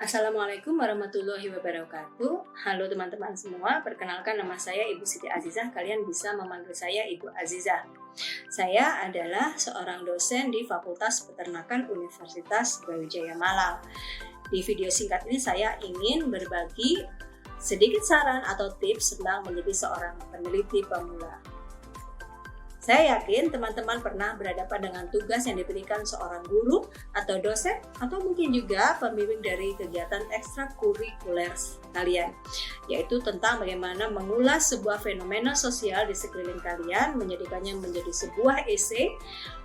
Assalamualaikum warahmatullahi wabarakatuh. Halo teman-teman semua, perkenalkan nama saya Ibu Siti Azizah. Kalian bisa memanggil saya Ibu Azizah. Saya adalah seorang dosen di Fakultas Peternakan Universitas Brawijaya Malang. Di video singkat ini saya ingin berbagi sedikit saran atau tips tentang menjadi seorang peneliti pemula. Saya yakin teman-teman pernah berhadapan dengan tugas yang diberikan seorang guru atau dosen atau mungkin juga pembimbing dari kegiatan ekstrakurikuler kalian, yaitu tentang bagaimana mengulas sebuah fenomena sosial di sekeliling kalian, menjadikannya menjadi sebuah esai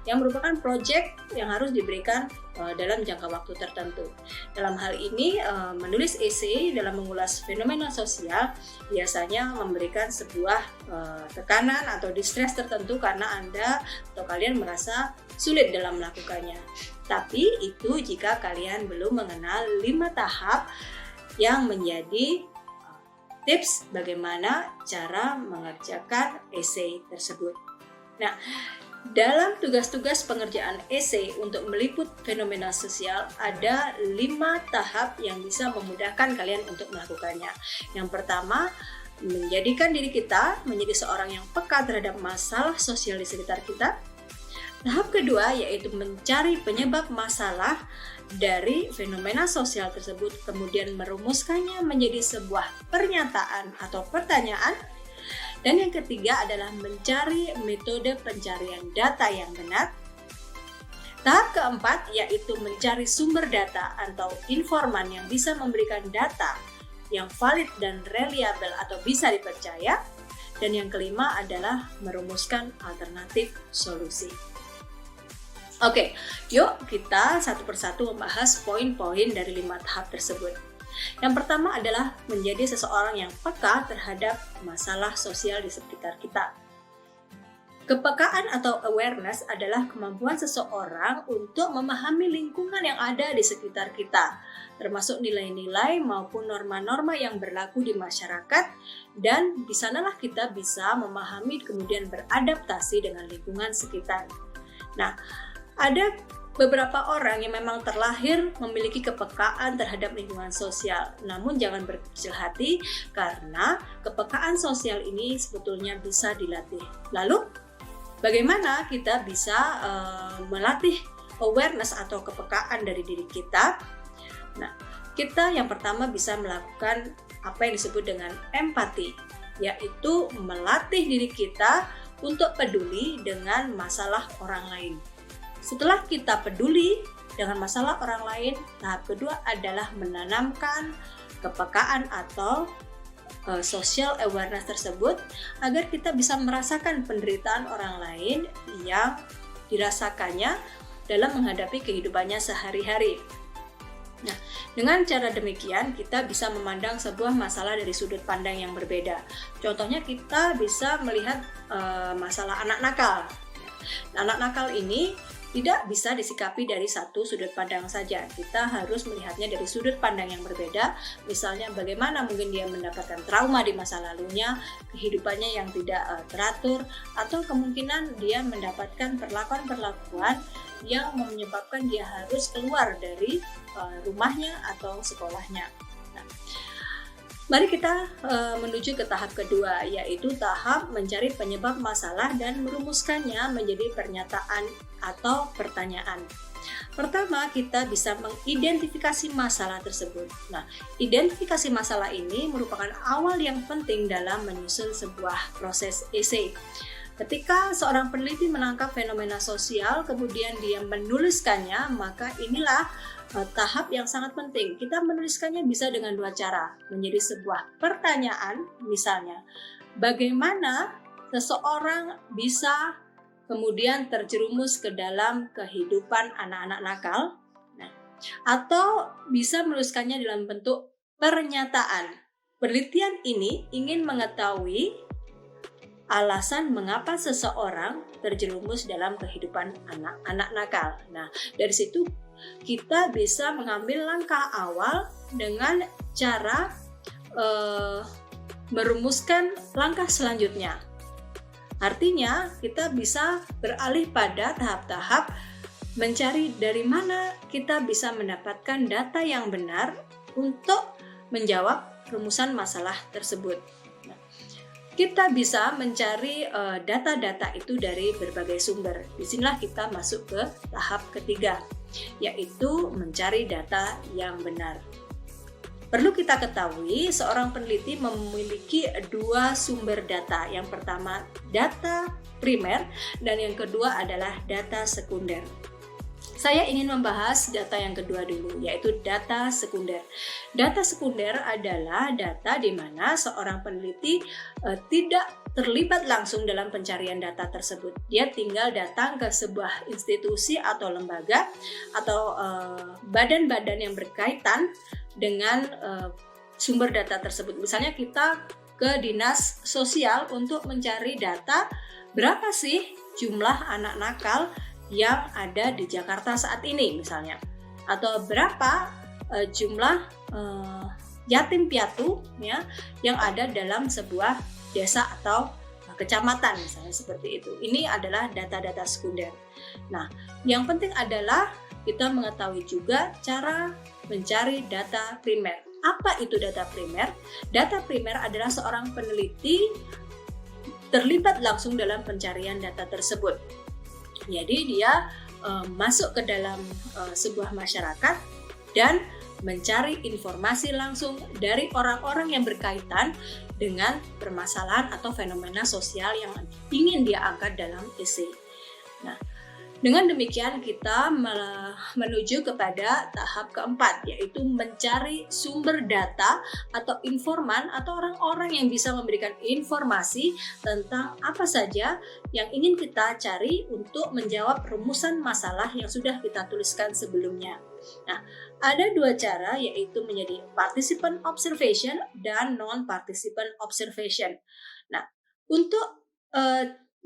yang merupakan proyek yang harus diberikan dalam jangka waktu tertentu. Dalam hal ini, menulis esai dalam mengulas fenomena sosial biasanya memberikan sebuah tekanan atau distress tertentu karena Anda atau kalian merasa sulit dalam melakukannya. Tapi itu jika kalian belum mengenal 5 tahap yang menjadi tips bagaimana cara mengerjakan esai tersebut. Nah, dalam tugas-tugas pengerjaan esai untuk meliput fenomena sosial ada 5 tahap yang bisa memudahkan kalian untuk melakukannya. Yang pertama, menjadikan diri kita menjadi seorang yang peka terhadap masalah sosial di sekitar kita. Tahap kedua yaitu mencari penyebab masalah dari fenomena sosial tersebut, kemudian merumuskannya menjadi sebuah pernyataan atau pertanyaan. Dan yang ketiga adalah mencari metode pencarian data yang benar. Tahap keempat yaitu mencari sumber data atau informan yang bisa memberikan data yang valid dan reliable atau bisa dipercaya. Dan yang kelima adalah merumuskan alternatif solusi. Oke, yuk kita satu persatu membahas poin-poin dari 5 tahap tersebut. Yang pertama adalah menjadi seseorang yang peka terhadap masalah sosial di sekitar kita. Kepekaan atau awareness adalah kemampuan seseorang untuk memahami lingkungan yang ada di sekitar kita, termasuk nilai-nilai maupun norma-norma yang berlaku di masyarakat, dan di sanalah kita bisa memahami kemudian beradaptasi dengan lingkungan sekitar. Nah, ada beberapa orang yang memang terlahir memiliki kepekaan terhadap lingkungan sosial. Namun jangan berkecil hati karena kepekaan sosial ini sebetulnya bisa dilatih. Lalu bagaimana kita bisa melatih awareness atau kepekaan dari diri kita? Nah, kita yang pertama bisa melakukan apa yang disebut dengan empati, yaitu melatih diri kita untuk peduli dengan masalah orang lain. Setelah kita peduli dengan masalah orang lain, tahap kedua adalah menanamkan kepekaan atau social awareness tersebut agar kita bisa merasakan penderitaan orang lain yang dirasakannya dalam menghadapi kehidupannya sehari-hari. Nah, dengan cara demikian kita bisa memandang sebuah masalah dari sudut pandang yang berbeda. Contohnya kita bisa melihat masalah anak nakal. Anak nakal ini tidak bisa disikapi dari satu sudut pandang saja. Kita harus melihatnya dari sudut pandang yang berbeda. Misalnya bagaimana mungkin dia mendapatkan trauma di masa lalunya, kehidupannya yang tidak teratur, atau kemungkinan dia mendapatkan perlakuan-perlakuan yang menyebabkan dia harus keluar dari rumahnya atau sekolahnya. Nah, mari kita menuju ke tahap kedua, yaitu tahap mencari penyebab masalah dan merumuskannya menjadi pernyataan atau pertanyaan. Pertama, kita bisa mengidentifikasi masalah tersebut. Nah, identifikasi masalah ini merupakan awal yang penting dalam menyusun sebuah proses esai. Ketika seorang peneliti menangkap fenomena sosial, kemudian dia menuliskannya, maka inilah tahap yang sangat penting. Kita menuliskannya bisa dengan 2 cara, menjadi sebuah pertanyaan, misalnya, bagaimana seseorang bisa kemudian terjerumus ke dalam kehidupan anak-anak nakal, nah, atau bisa menuliskannya dalam bentuk pernyataan. Penelitian ini ingin mengetahui alasan mengapa seseorang terjerumus dalam kehidupan anak-anak nakal. Nah, dari situ kita bisa mengambil langkah awal dengan cara merumuskan langkah selanjutnya. Artinya, kita bisa beralih pada tahap-tahap mencari dari mana kita bisa mendapatkan data yang benar untuk menjawab rumusan masalah tersebut. Nah, kita bisa mencari data-data itu dari berbagai sumber. Disinilah kita masuk ke tahap ketiga, yaitu mencari data yang benar. Perlu kita ketahui, seorang peneliti memiliki dua sumber data. Yang pertama, data primer, dan yang kedua adalah data sekunder. Saya ingin membahas data yang kedua dulu, yaitu data sekunder. Data sekunder adalah data di mana seorang peneliti tidak terlibat langsung dalam pencarian data tersebut. Dia tinggal datang ke sebuah institusi atau lembaga atau badan-badan yang berkaitan dengan sumber data tersebut. Misalnya kita ke dinas sosial untuk mencari data berapa sih jumlah anak nakal yang ada di Jakarta saat ini misalnya, atau berapa jumlah yatim piatu ya yang ada dalam sebuah desa atau kecamatan misalnya, seperti itu. Ini adalah data-data sekunder. Nah, yang penting adalah kita mengetahui juga cara mencari data primer. Apa itu data primer? Data primer adalah seorang peneliti terlibat langsung dalam pencarian data tersebut. Jadi dia masuk ke dalam sebuah masyarakat dan mencari informasi langsung dari orang-orang yang berkaitan dengan permasalahan atau fenomena sosial yang ingin dia angkat dalam esai. Nah, dengan demikian kita menuju kepada tahap keempat, yaitu mencari sumber data atau informan atau orang-orang yang bisa memberikan informasi tentang apa saja yang ingin kita cari untuk menjawab rumusan masalah yang sudah kita tuliskan sebelumnya. Nah, ada dua cara, yaitu menjadi participant observation dan non-participant observation. Nah, untuk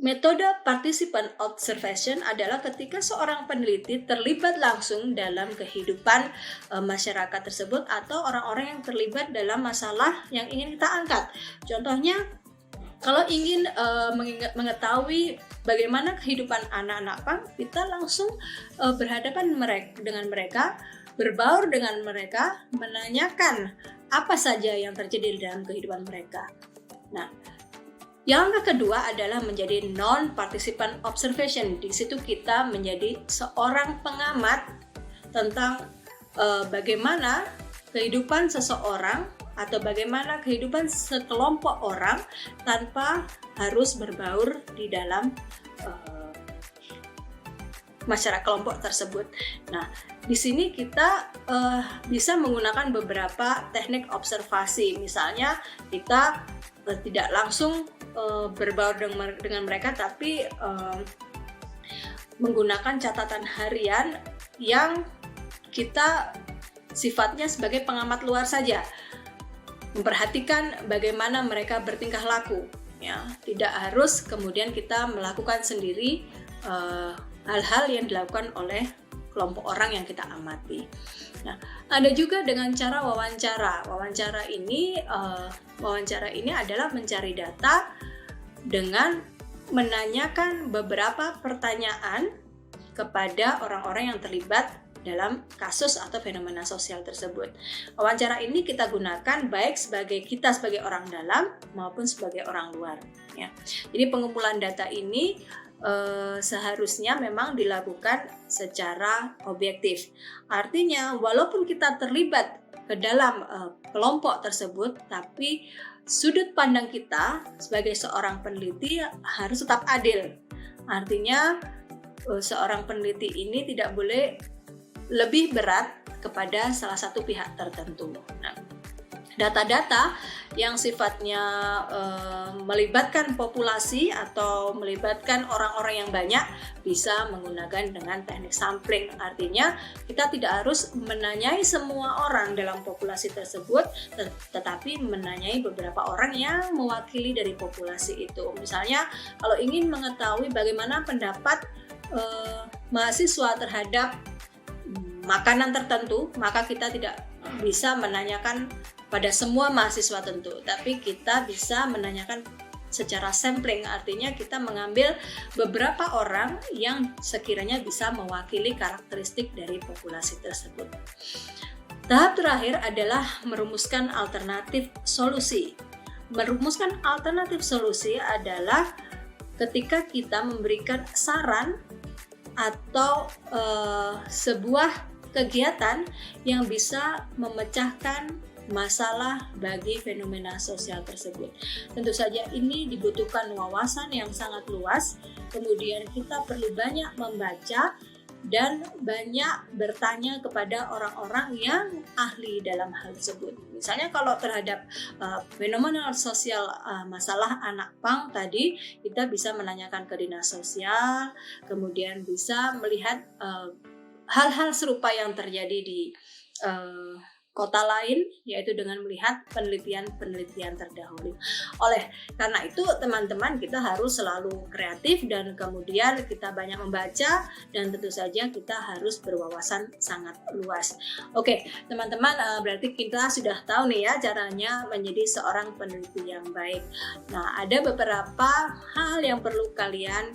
metode participant observation adalah ketika seorang peneliti terlibat langsung dalam kehidupan masyarakat tersebut atau orang-orang yang terlibat dalam masalah yang ingin kita angkat. Contohnya, kalau ingin mengetahui bagaimana kehidupan anak-anak pang, kita langsung berhadapan dengan mereka, berbaur dengan mereka, menanyakan apa saja yang terjadi dalam kehidupan mereka. Nah, yang kedua adalah menjadi non-participant observation. Di situ kita menjadi seorang pengamat tentang bagaimana kehidupan seseorang atau bagaimana kehidupan sekelompok orang tanpa harus berbaur di dalam masyarakat kelompok tersebut. Nah, di sini kita bisa menggunakan beberapa teknik observasi. Misalnya kita tidak langsung berbaur dengan mereka, tapi menggunakan catatan harian yang kita sifatnya sebagai pengamat luar saja, memperhatikan bagaimana mereka bertingkah laku, ya, tidak harus kemudian kita melakukan sendiri hal-hal yang dilakukan oleh kelompok orang yang kita amati. Nah, ada juga dengan cara wawancara. Wawancara ini adalah mencari data dengan menanyakan beberapa pertanyaan kepada orang-orang yang terlibat dalam kasus atau fenomena sosial tersebut. Wawancara ini kita gunakan baik sebagai orang dalam maupun sebagai orang luar. Ya. Jadi pengumpulan data ini seharusnya memang dilakukan secara objektif. Artinya, walaupun kita terlibat ke dalam kelompok tersebut, tapi sudut pandang kita sebagai seorang peneliti harus tetap adil. Artinya, seorang peneliti ini tidak boleh lebih berat kepada salah satu pihak tertentu. Nah, data-data yang sifatnya melibatkan populasi atau melibatkan orang-orang yang banyak bisa menggunakan dengan teknik sampling. Artinya kita tidak harus menanyai semua orang dalam populasi tersebut, tetapi menanyai beberapa orang yang mewakili dari populasi itu. Misalnya kalau ingin mengetahui bagaimana pendapat mahasiswa terhadap makanan tertentu, maka kita tidak bisa menanyakan pada semua mahasiswa tentu, tapi kita bisa menanyakan secara sampling, artinya kita mengambil beberapa orang yang sekiranya bisa mewakili karakteristik dari populasi tersebut. Tahap terakhir adalah merumuskan alternatif solusi. Merumuskan alternatif solusi adalah ketika kita memberikan saran atau sebuah kegiatan yang bisa memecahkan masalah bagi fenomena sosial tersebut. Tentu saja ini dibutuhkan wawasan yang sangat luas, kemudian kita perlu banyak membaca dan banyak bertanya kepada orang-orang yang ahli dalam hal tersebut. Misalnya kalau terhadap fenomena sosial masalah anak pang tadi, kita bisa menanyakan ke dinas sosial, kemudian bisa melihat hal-hal serupa yang terjadi di kota lain, yaitu dengan melihat penelitian-penelitian terdahulu. Oleh karena itu teman-teman, kita harus selalu kreatif dan kemudian kita banyak membaca dan tentu saja kita harus berwawasan sangat luas. Oke teman-teman, berarti kita sudah tahu nih ya caranya menjadi seorang peneliti yang baik. Nah, ada beberapa hal yang perlu kalian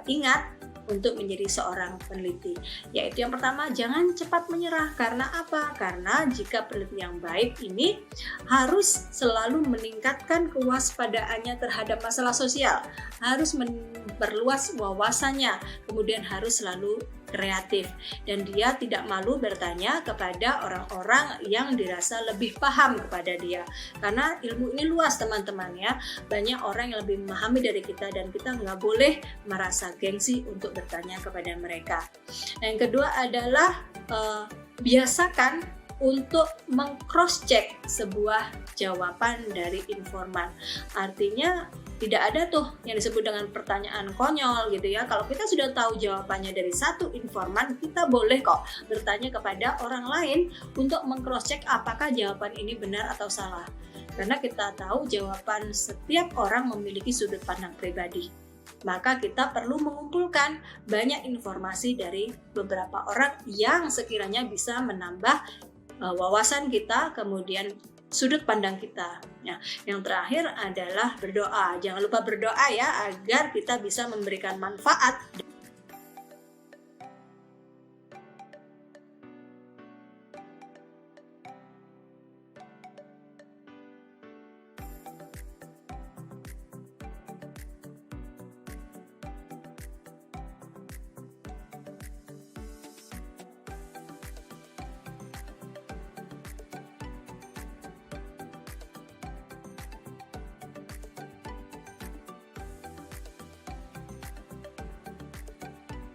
ingat untuk menjadi seorang peneliti, yaitu yang pertama, jangan cepat menyerah. Karena apa? Karena jika peneliti yang baik ini harus selalu meningkatkan kewaspadaannya terhadap masalah sosial, harus memperluas wawasannya, kemudian harus selalu kreatif, dan dia tidak malu bertanya kepada orang-orang yang dirasa lebih paham kepada dia, karena ilmu ini luas teman-teman ya, banyak orang yang lebih memahami dari kita dan kita nggak boleh merasa gengsi untuk bertanya kepada mereka. Nah, yang kedua adalah biasakan untuk meng-cross check sebuah jawaban dari informan. Artinya tidak ada tuh yang disebut dengan pertanyaan konyol gitu ya. Kalau kita sudah tahu jawabannya dari satu informan, kita boleh kok bertanya kepada orang lain untuk meng-cross check apakah jawaban ini benar atau salah. Karena kita tahu jawaban setiap orang memiliki sudut pandang pribadi. Maka kita perlu mengumpulkan banyak informasi dari beberapa orang yang sekiranya bisa menambah wawasan kita, kemudian sudut pandang kita. Nah, yang terakhir adalah berdoa. Jangan lupa berdoa ya, agar kita bisa memberikan manfaat